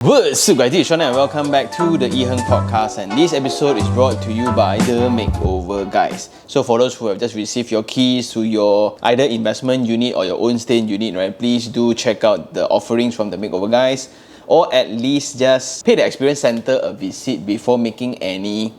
What's up guys, this is Sean and welcome back to the iherng podcast, and this episode is brought to you by the Makeover Guys. So for those who have just received your keys to your either investment unit or your own stay unit, right, please do check out the offerings from the Makeover Guys, or at least just pay the Experience Center a visit before making any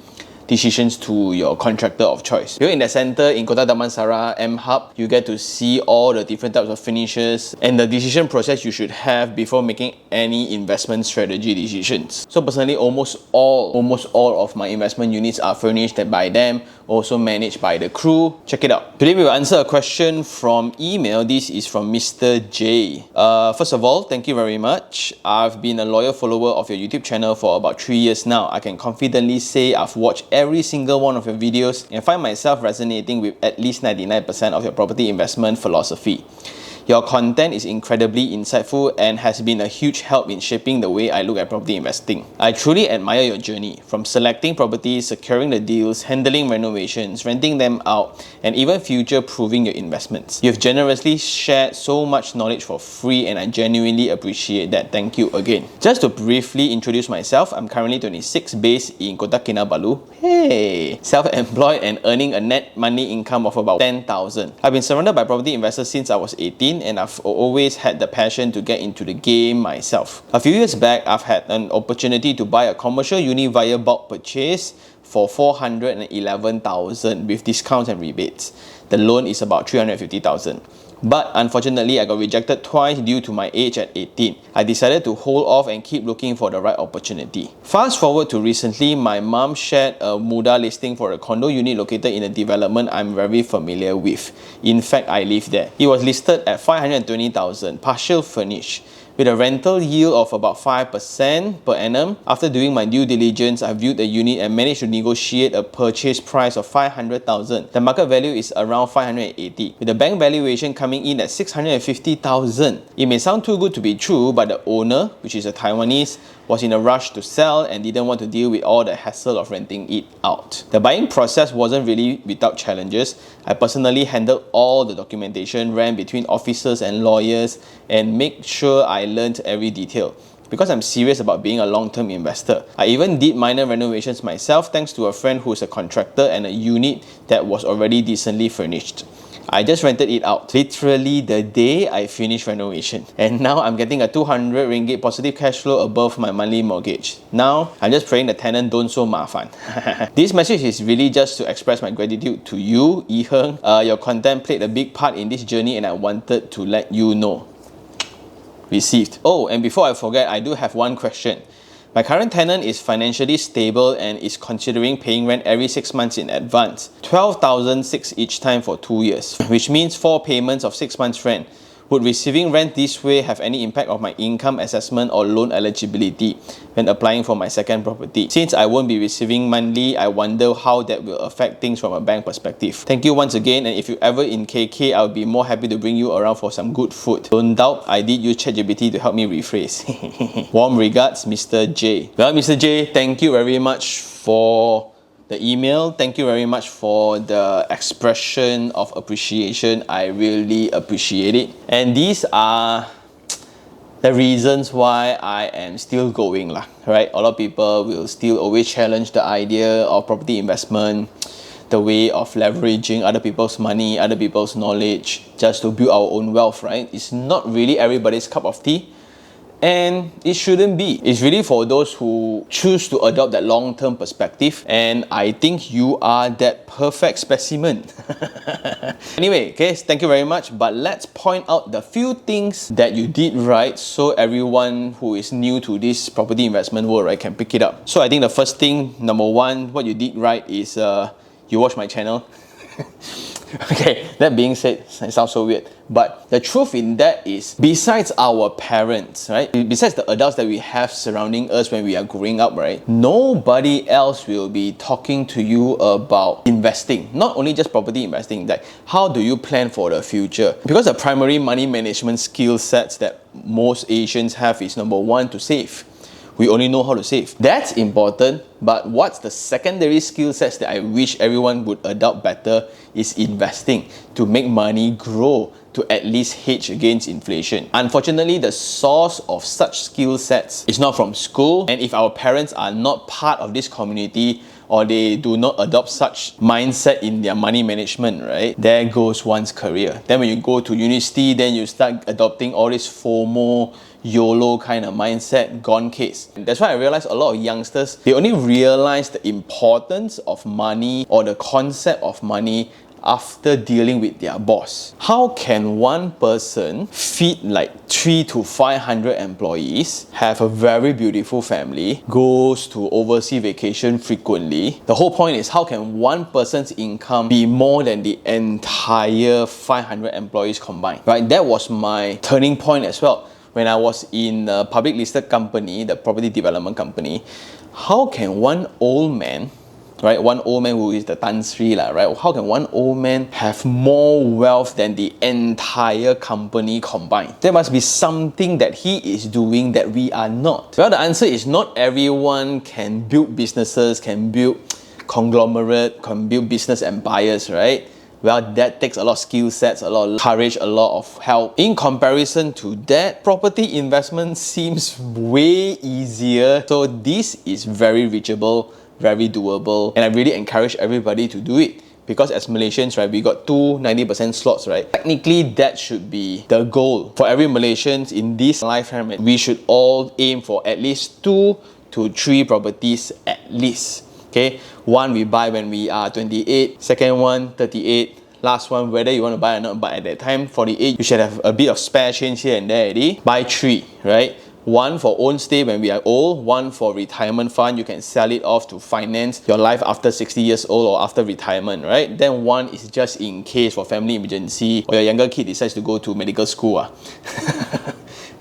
decisions to your contractor of choice. You're in the center in Kota Damansara M Hub, you get to see all the different types of finishes and the decision process you should have before making any investment strategy decisions. So personally, almost all of my investment units are furnished by them, also managed by the crew. Check it out. Today we will answer a question from email. This is from Mr. J. First of all, thank you very much. I've been a loyal follower of your YouTube channel for about 3 years now. I can confidently say I've watched every single one of your videos and find myself resonating with at least 99% of your property investment philosophy. Your content is incredibly insightful and has been a huge help in shaping the way I look at property investing. I truly admire your journey, from selecting properties, securing the deals, handling renovations, renting them out, and even future-proofing your investments. You've generously shared so much knowledge for free, and I genuinely appreciate that. Thank you again. Just to briefly introduce myself, I'm currently 26, based in Kota Kinabalu. Hey! Self-employed and earning a net monthly income of about 10,000. I've been surrounded by property investors since I was 18, and I've always had the passion to get into the game myself. A few years back, I've had an opportunity to buy a commercial unit via bulk purchase for 411,000 with discounts and rebates. The loan is about 350,000. But unfortunately, I got rejected twice due to my age at 18. I decided to hold off and keep looking for the right opportunity. Fast forward to recently, my mom shared a Muda listing for a condo unit located in a development I'm very familiar with. In fact, I live there. It was listed at 520,000, partial furnished, with a rental yield of about 5% per annum. After doing my due diligence, I viewed the unit and managed to negotiate a purchase price of 500,000. The market value is around 580, with the bank valuation coming in at 650,000. It may sound too good to be true, but the owner, which is a Taiwanese, was in a rush to sell and didn't want to deal with all the hassle of renting it out. The buying process wasn't really without challenges. I personally handled all the documentation, ran between officers and lawyers, and made sure I learned every detail. Because I'm serious about being a long-term investor, I even did minor renovations myself thanks to a friend who's a contractor and a unit that was already decently furnished. I just rented it out, literally the day I finished renovation. And now I'm getting a 200 ringgit positive cash flow above my monthly mortgage. Now, I'm just praying the tenant don't so mafan. This message is really just to express my gratitude to you, iherng. Your content played a big part in this journey and I wanted to let you know. Received. Oh, and before I forget, I do have one question. My current tenant is financially stable and is considering paying rent every 6 months in advance. 12,600 each time for 2 years, which means 4 payments of 6 months rent. Would receiving rent this way have any impact on my income assessment or loan eligibility when applying for my second property? Since I won't be receiving monthly, I wonder how that will affect things from a bank perspective. Thank you once again, and if you're ever in KK, I'll be more happy to bring you around for some good food. Don't doubt, I did use ChatGPT to help me rephrase. Warm regards, Mr. J. Well, Mr. J, thank you very much for the email. Thank you very much for the expression of appreciation. I really appreciate it. And these are the reasons why I am still going lah, right? A lot of people will still always challenge the idea of property investment, the way of leveraging other people's money, other people's knowledge, just to build our own wealth, right? It's not really everybody's cup of tea. And it shouldn't be. It's really for those who choose to adopt that long-term perspective, and I think you are that perfect specimen. Anyway, okay, thank you very much, but let's point out the few things that you did right so everyone who is new to this property investment world, right, can pick it up. So I think the first thing, number one, what you did right is you watch my channel. Okay, that being said, it sounds so weird, but the truth in that is, besides our parents, right, besides the adults that we have surrounding us when we are growing up, right, nobody else will be talking to you about investing. Not only just property investing, like how do you plan for the future? Because the primary money management skill sets that most Asians have is, number one, to save. We only know how to save. That's important, but what's the secondary skill sets that I wish everyone would adopt better is investing to make money grow. to at least hedge against inflation. Unfortunately, the source of such skill sets is not from school, and if our parents are not part of this community or they do not adopt such mindset in their money management, right, there goes one's career. Then when you go to university, then you start adopting all this FOMO, YOLO kind of mindset, gone case. And that's why I realized a lot of youngsters, they only realize the importance of money or the concept of money after dealing with their boss. How can one person feed like 300 to 500 employees, have a very beautiful family, goes to overseas vacation frequently? The whole point is, how can one person's income be more than the entire 500 employees combined? Right? That was my turning point as well. When I was in a public listed company, the property development company, how can one old man, right? One old man who is the Tan Sri, right? How can one old man have more wealth than the entire company combined? There must be something that he is doing that we are not. Well, the answer is not everyone can build businesses, can build conglomerate, can build business empires, right? Well, that takes a lot of skill sets, a lot of courage, a lot of help. In comparison to that, property investment seems way easier. So this is very reachable, very doable, and I really encourage everybody to do it. Because as Malaysians, right, we got two 90% slots, right? Technically, that should be the goal. For every Malaysian in this lifetime, we should all aim for at least 2 to 3 properties at least. Okay, one we buy when we are 28, second one 38, last one whether you want to buy or not, but at that time 48, you should have a bit of spare change here and there already. Buy 3, right? One for own stay when we are old, one for retirement fund, you can sell it off to finance your life after 60 years old or after retirement, right? Then one is just in case for family emergency or your younger kid decides to go to medical school.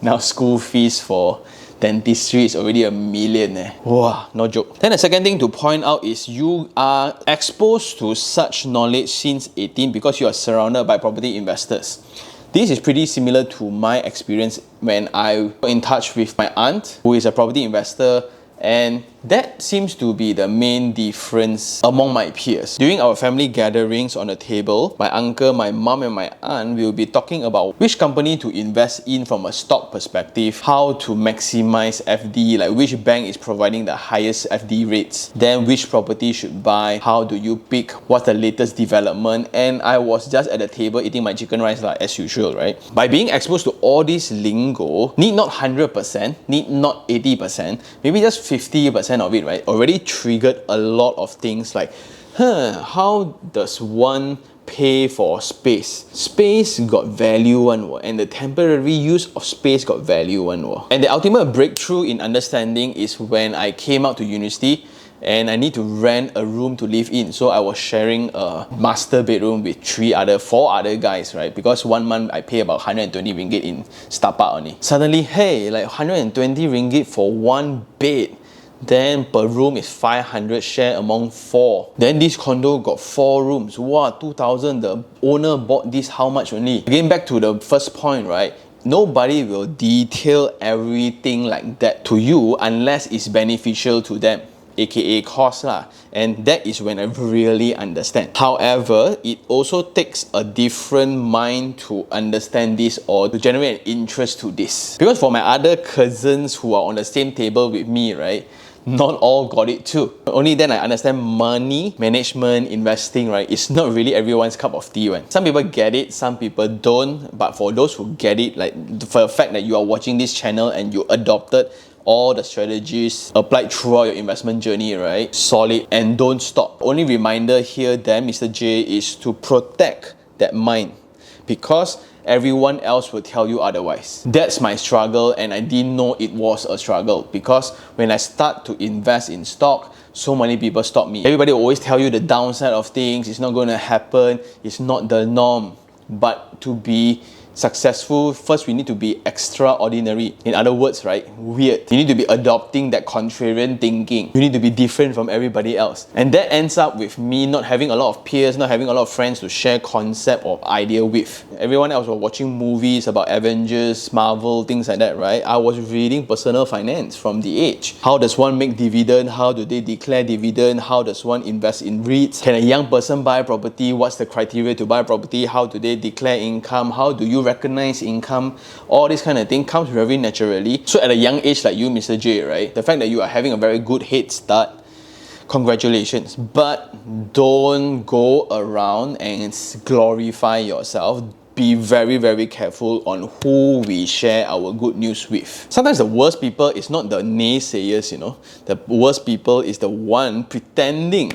Now school fees for dentistry is already $1 million. Wow, no joke. Then the second thing to point out is you are exposed to such knowledge since 18 because you are surrounded by property investors. This is pretty similar to my experience when I got in touch with my aunt, who is a property investor, and that seems to be the main difference among my peers. During our family gatherings on the table, my uncle, my mom and my aunt will be talking about which company to invest in from a stock perspective, how to maximize FD, like which bank is providing the highest FD rates, then which property should buy, how do you pick, what's the latest development, and I was just at the table eating my chicken rice like as usual, right? By being exposed to all this lingo, need not 100%, need not 80%, maybe just 50% of it, right, already triggered a lot of things like, how does one pay for space? Space got value one, and the temporary use of space got value one. And the ultimate breakthrough in understanding is when I came out to university and I need to rent a room to live in. So I was sharing a master bedroom with 4 other guys, right? Because 1 month I pay about 120 ringgit in Stapa only. Suddenly, hey, like 120 ringgit for 1 bed. Then per room is 500 share among 4. Then this condo got 4 rooms. Wow, 2,000. The owner bought this how much only? Again, back to the first point, right? Nobody will detail everything like that to you unless it's beneficial to them, aka cost lah. And that is when I really understand. However, it also takes a different mind to understand this or to generate an interest to this. Because for my other cousins who are on the same table with me, right, not all got it too. Only then I understand money management, investing, right? It's not really everyone's cup of tea. Right? Some people get it, some people don't. But for those who get it, like for the fact that you are watching this channel and you adopted all the strategies applied throughout your investment journey, right? Solid and don't stop. Only reminder here then, Mr. J, is to protect that mind because everyone else will tell you otherwise. That's my struggle, and I didn't know it was a struggle because when I start to invest in stock, so many people stop me. Everybody will always tell you the downside of things, it's not going to happen, it's not the norm. But to be successful, first we need to be extraordinary. In other words, right, weird. You need to be adopting that contrarian thinking. You need to be different from everybody else. And that ends up with me not having a lot of peers, not having a lot of friends to share concept or idea with. Everyone else was watching movies about Avengers, Marvel, things like that, right? I was reading personal finance from the age. How does one make dividend? How do they declare dividend? How does one invest in REITs? Can a young person buy property? What's the criteria to buy property? How do they declare income? How do you recognize income? All this kind of thing comes very naturally. So at a young age like you, Mr. J, right? The fact that you are having a very good head start, congratulations. But don't go around and glorify yourself. Be very, very careful on who we share our good news with. Sometimes the worst people is not the naysayers, you know. The worst people is the one pretending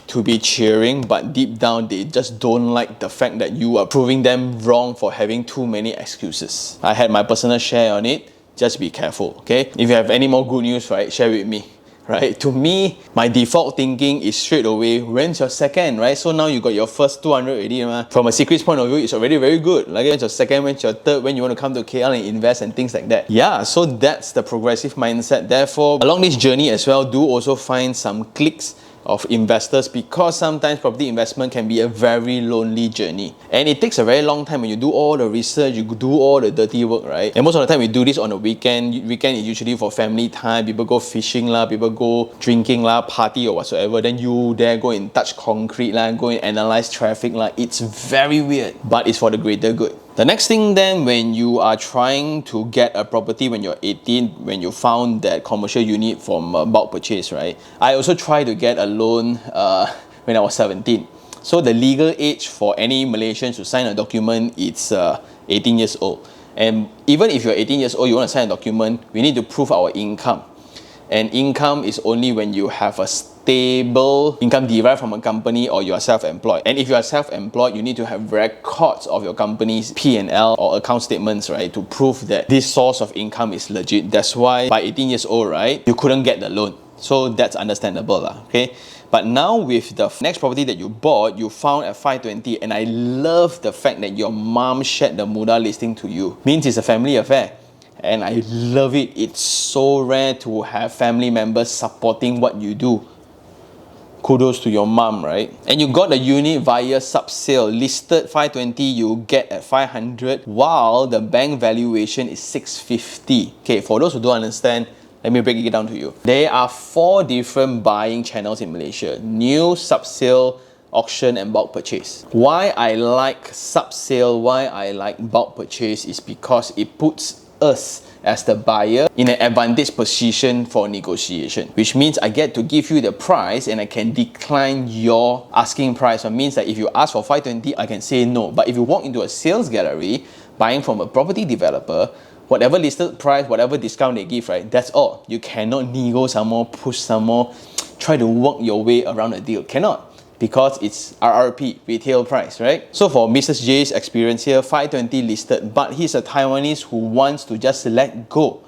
to be cheering, but deep down they just don't like the fact that you are proving them wrong for having too many excuses. I had my personal share on it. Just be careful, okay? If you have any more good news, right, share with me. Right? To me, my default thinking is straight away, when's your second, right? So now you got your first 200 already. From a secrets point of view, it's already very good. Like, when's your second, when's your third, when you want to come to KL and invest and things like that. Yeah, so that's the progressive mindset. Therefore, along this journey as well, do also find some clicks of investors, because sometimes property investment can be a very lonely journey and it takes a very long time. When you do all the research, you do all the dirty work, right? And most of the time we do this on the weekend. Weekend is usually for family time. People go fishing lah, people go drinking lah, party or whatsoever. Then you there go and touch concrete lah, go and analyze traffic lah. It's very weird, but it's for the greater good. The next thing then, when you are trying to get a property when you're 18, when you found that commercial unit from bulk purchase, right? I also tried to get a loan when I was 17. So the legal age for any Malaysians to sign a document, it's 18 years old. And even if you're 18 years old, you want to sign a document, we need to prove our income. And income is only when you have a stable income derived from a company or you are self-employed. And if you are self-employed, you need to have records of your company's P&L or account statements, right, to prove that this source of income is legit. That's why by 18 years old, right, you couldn't get the loan. So that's understandable, okay? But now with the next property that you bought, you found at 520, and I love the fact that your mom shared the Muda listing to you. Means it's a family affair. And I love it. It's so rare to have family members supporting what you do. Kudos to your mom, right? And you got the unit via Subsale. Listed 520, you get at 500, while the bank valuation is 650. Okay, for those who don't understand, let me break it down to you. There are 4 different buying channels in Malaysia: new, Subsale, auction and bulk purchase. Why I like Subsale, why I like bulk purchase is because it puts us as the buyer in an advantage position for negotiation, which means I get to give you the price and I can decline your asking price. It means that if you ask for 520, I can say no. But if you walk into a sales gallery buying from a property developer, whatever listed price, whatever discount they give, right, that's all. You cannot nego some more, push some more, try to work your way around a deal. Cannot. Because it's RRP, retail price, right? So for Mrs. J's experience here, 520 listed, but he's a Taiwanese who wants to just let go.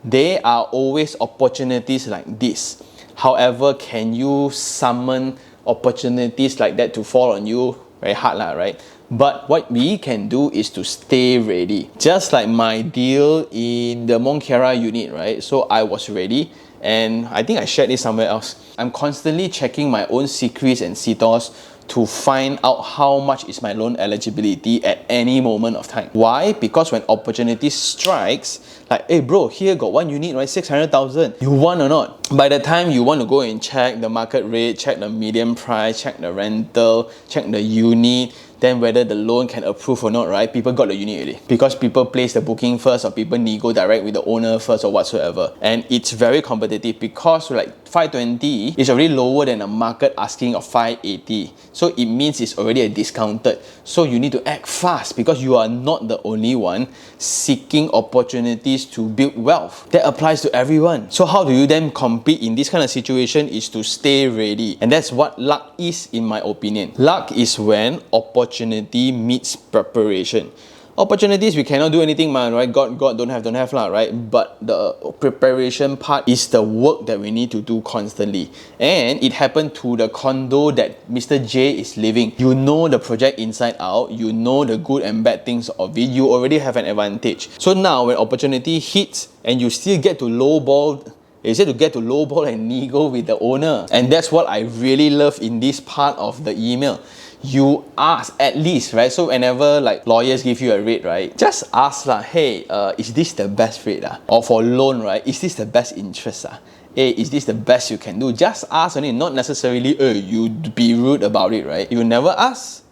There are always opportunities like this. However, can you summon opportunities like that to fall on you? Very hard lah, right? But what we can do is to stay ready. Just like my deal in the Monkiara unit, right? So I was ready. And I think I shared this somewhere else. I'm constantly checking my own secrets and CTOS to find out how much is my loan eligibility at any moment of time. Why? Because when opportunity strikes, like, hey bro, here got one unit, right, 600,000. You want or not? By the time you want to go and check the market rate, check the median price, check the rental, check the unit, then whether the loan can approve or not, right? People got the unit already. Because people place the booking first, or people nego direct with the owner first or whatsoever. And it's very competitive because like 520 is already lower than the market asking of 580. So it means it's already a discounted. So you need to act fast because you are not the only one seeking opportunities to build wealth. That applies to everyone. So how do you then compete in this kind of situation is to stay ready. And that's what luck is, in my opinion. Luck is when opportunity meets preparation. Opportunities, we cannot do anything, man, right? God, don't have lah, right? But the preparation part is the work that we need to do constantly. And it happened to the condo that Mr. J is living. You know the project inside out, you know the good and bad things of it, you already have an advantage. So now when opportunity hits and you still get to lowball, you said to get to lowball and niggle with the owner. And that's what I really love in this part of the email. You ask at least, right? So whenever like lawyers give you a rate, right? Just ask lah, hey, is this the best rate? Or for loan, right? Is this the best interest? Hey, is this the best you can do? Just ask only, not necessarily, you be rude about it, right? You never ask,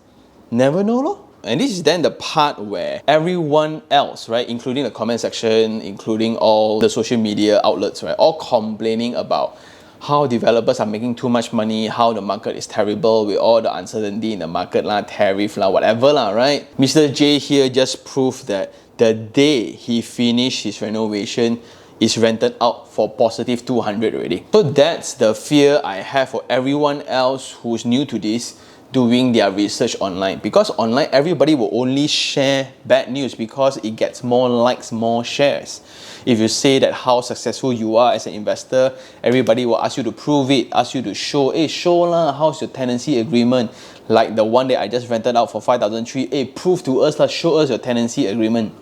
never know, lor. And this is then the part where everyone else, right, including the comment section, including all the social media outlets, right, all complaining about how developers are making too much money, how the market is terrible with all the uncertainty in the market lah, tariff lah, whatever lah, right? Mr. J here just proved that the day he finished his renovation is rented out for positive 200 already. So that's the fear I have for everyone else who's new to this, doing their research online. Because online, everybody will only share bad news because it gets more likes, more shares. If you say that how successful you are as an investor, everybody will ask you to prove it, ask you to show, hey, show lah, how's your tenancy agreement? Like the one that I just rented out for 5,003, hey, prove to us lah, show us your tenancy agreement.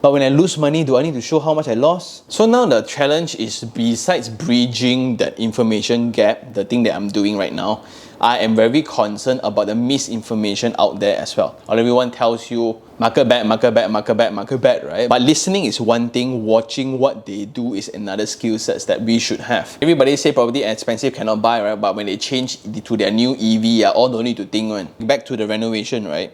But when I lose money, do I need to show how much I lost? So now the challenge is, besides bridging that information gap, the thing that I'm doing right now, I am very concerned about the misinformation out there as well. Or everyone tells you, market bad, market bad, market bad, market bad, right? But listening is one thing, watching what they do is another skill sets that we should have. Everybody say property expensive, cannot buy, right? But when they change to their new EV, all don't need to think one. Back to the renovation, right?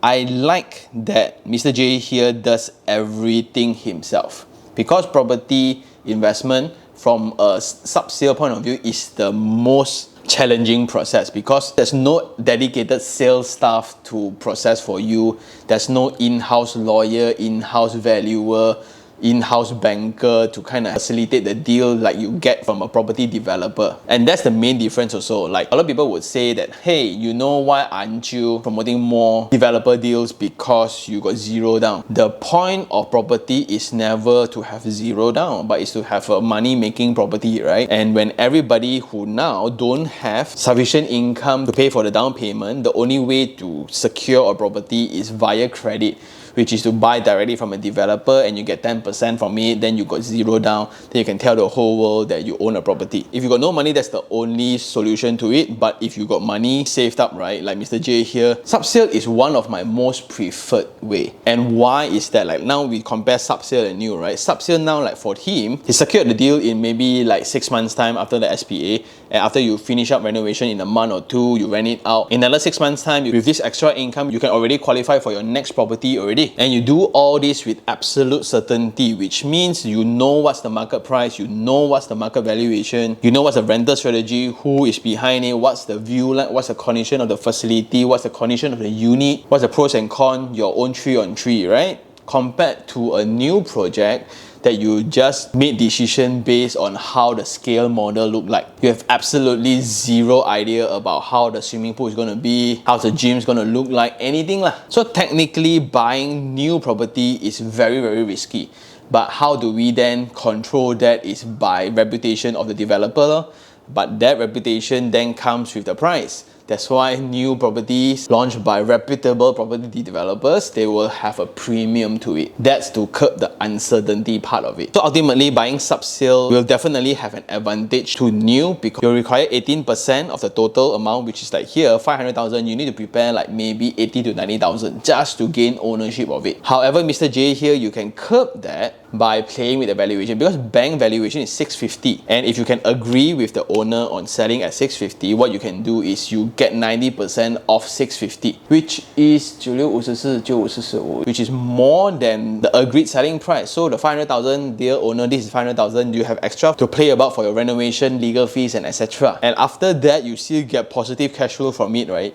I like that Mr. J here does everything himself, because property investment from a subsale point of view is the most challenging process, because there's no dedicated sales staff to process for you. There's no in-house lawyer, in-house valuer, in-house banker to kind of facilitate the deal like you get from a property developer. And that's the main difference also. Like a lot of people would say that, hey, you know why aren't you promoting more developer deals? Because you got zero down. The point of property is never to have zero down, but it's to have a money-making property, right? And when everybody who now don't have sufficient income to pay for the down payment, the only way to secure a property is via credit, which is to buy directly from a developer and you get 10% from it, then you got zero down, then you can tell the whole world that you own a property. If you got no money, that's the only solution to it. But if you got money saved up, right, like Mr. J here, subsale is one of my most preferred way. And why is that? Like now we compare subsale and new, right? Subsale now, like for him, he secured the deal in maybe like 6 months time after the SPA, and after you finish up renovation in a month or two, you rent it out. In another 6 months time, with this extra income, you can already qualify for your next property already. And you do all this with absolute certainty, which means you know what's the market price, you know what's the market valuation, you know what's the rental strategy, who is behind it, what's the view like, what's the condition of the facility, what's the condition of the unit, what's the pros and cons, your own 3-on-3, right? Compared to a new project that you just made decision based on how the scale model look like. You have absolutely zero idea about how the swimming pool is going to be, how the gym is going to look like, anything lah. So technically buying new property is very, very risky. But how do we then control that is by reputation of the developer. But that reputation then comes with the price. That's why new properties launched by reputable property developers, they will have a premium to it. That's to curb the uncertainty part of it. So ultimately, buying subsale will definitely have an advantage to new, because you'll require 18% of the total amount, which is like here, 500,000, you need to prepare like maybe 80 to 90,000 just to gain ownership of it. However, Mr. J here, you can curb that by playing with the valuation, because bank valuation is 650. And if you can agree with the owner on selling at 650, what you can do is you get 90% off 650, which is 9654, which is more than the agreed selling price. So the 500,000, dear owner, this is 500,000, you have extra to play about for your renovation, legal fees and etc. And after that, you still get positive cash flow from it, right?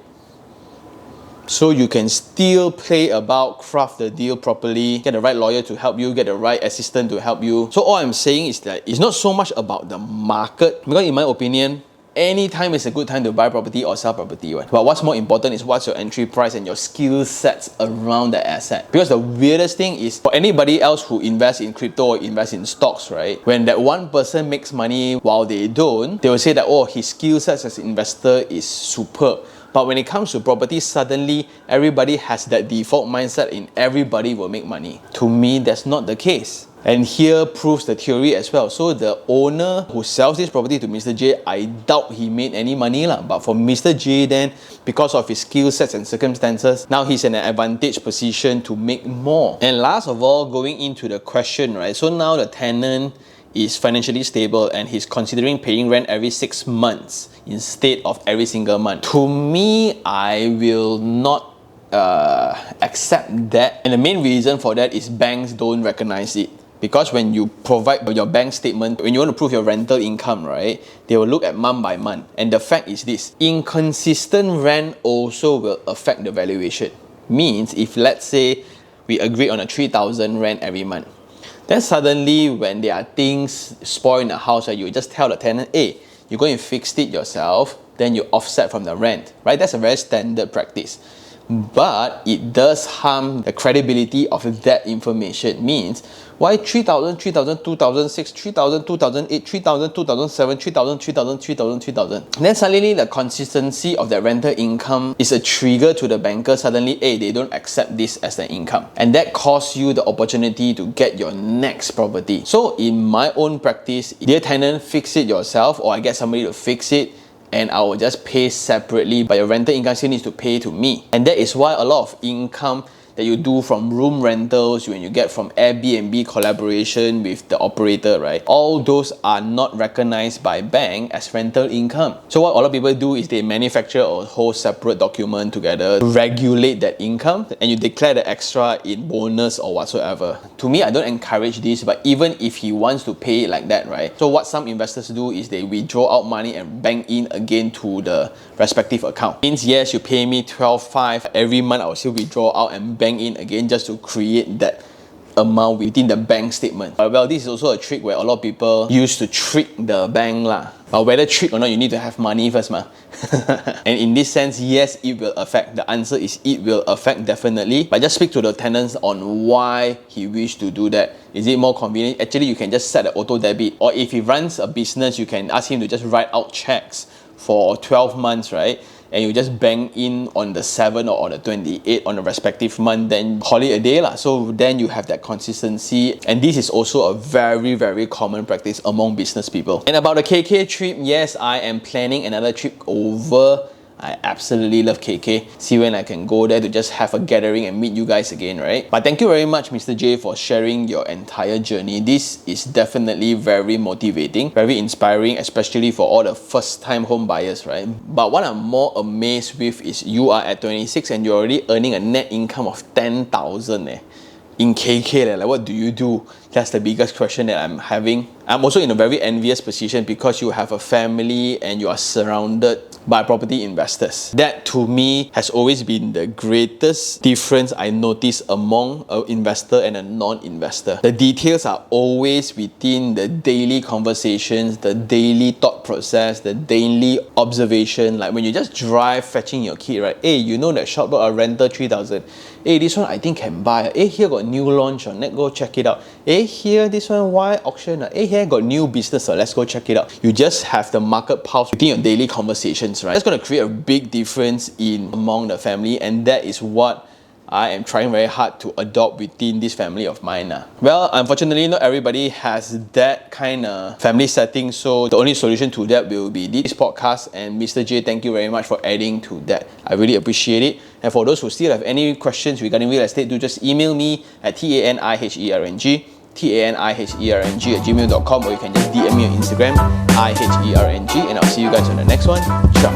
So you can still play about, craft the deal properly, get the right lawyer to help you, get the right assistant to help you. So all I'm saying is that it's not so much about the market, because in my opinion, any time is a good time to buy property or sell property, right? But what's more important is what's your entry price and your skill sets around the asset. Because the weirdest thing is, for anybody else who invests in crypto or invests in stocks, right? When that one person makes money while they don't, they will say that, oh, his skill sets as an investor is superb. But when it comes to property, suddenly everybody has that default mindset in everybody will make money. To me, that's not the case. And here proves the theory as well. So the owner who sells this property to Mr. J, I doubt he made any money lah. But for Mr. J then, because of his skill sets and circumstances, now he's in an advantage position to make more. And last of all, going into the question, right? So now the tenant is financially stable and he's considering paying rent every 6 months instead of every single month. To me, I will not accept that. And the main reason for that is banks don't recognize it. Because when you provide your bank statement, when you want to prove your rental income, right, they will look at month by month. And the fact is this, inconsistent rent also will affect the valuation. Means if let's say we agree on a 3,000 rent every month, then suddenly when there are things spoil in the house, right, you just tell the tenant, hey, you're going to fix it yourself, then you offset from the rent, right? That's a very standard practice. But it does harm the credibility of that information. Means, why 3,000, 3,000, 2006, 3,000, 2008, 3,000, 2007, 3,000, 3,000, 3,000, 3,000. Then suddenly the consistency of that rental income is a trigger to the banker. Suddenly, hey, they don't accept this as an income. And that costs you the opportunity to get your next property. So in my own practice, dear tenant, fix it yourself, or I get somebody to fix it, and I will just pay separately, but your rental income still needs to pay to me. And that is why a lot of income that you do from room rentals, when you get from Airbnb collaboration with the operator, right? All those are not recognized by bank as rental income. So what a lot of people do is they manufacture a whole separate document together to regulate that income, and you declare the extra in bonus or whatsoever. To me, I don't encourage this, but even if he wants to pay it like that, right? So what some investors do is they withdraw out money and bank in again to the respective account. Means yes, you pay me 12.5 every month, I will still withdraw out and bank in again just to create that amount within the bank statement. Well, this is also a trick where a lot of people use to trick the bank lah. But whether trick or not, you need to have money first ma. And in this sense, yes, it will affect. The answer is it will affect definitely. But just speak to the tenants on why he wish to do that. Is it more convenient? Actually, you can just set the auto debit. Or if he runs a business, you can ask him to just write out checks for 12 months, right? And you just bank in on the 7th or on the 28th on the respective month, then call it a day lah. So then you have that consistency. And this is also a very, very common practice among business people. And about the KK trip, yes, I am planning another trip over. I absolutely love KK. See when I can go there to just have a gathering and meet you guys again, right? But thank you very much, Mr. J, for sharing your entire journey. This is definitely very motivating, very inspiring, especially for all the first-time home buyers, right? But what I'm more amazed with is you are at 26 and you're already earning a net income of 10,000 in KK. Like, what do you do? That's the biggest question that I'm having. I'm also in a very envious position because you have a family and you are surrounded by property investors. That to me has always been the greatest difference I notice among an investor and a non-investor. The details are always within the daily conversations, the daily thought process, the daily observation. Like when you just drive fetching your kid, right? Hey, you know that shop got a rental 3,000. Hey, this one I think can buy. Hey, here got new launch on it, go check it out. Hey, here this one, why auction? Hey, here got new business, so let's go check it out. You just have the market pulse within your daily conversations, right? That's going to create a big difference among the family, and that is what I am trying very hard to adopt within this family of mine. Well, unfortunately, not everybody has that kind of family setting, so the only solution to that will be this podcast. And Mr. J, thank you very much for adding to that. I really appreciate it. And for those who still have any questions regarding real estate, do just email me at taniherng@gmail.com, or you can just DM me on Instagram, iherng, and I'll see you guys on the next one. Ciao.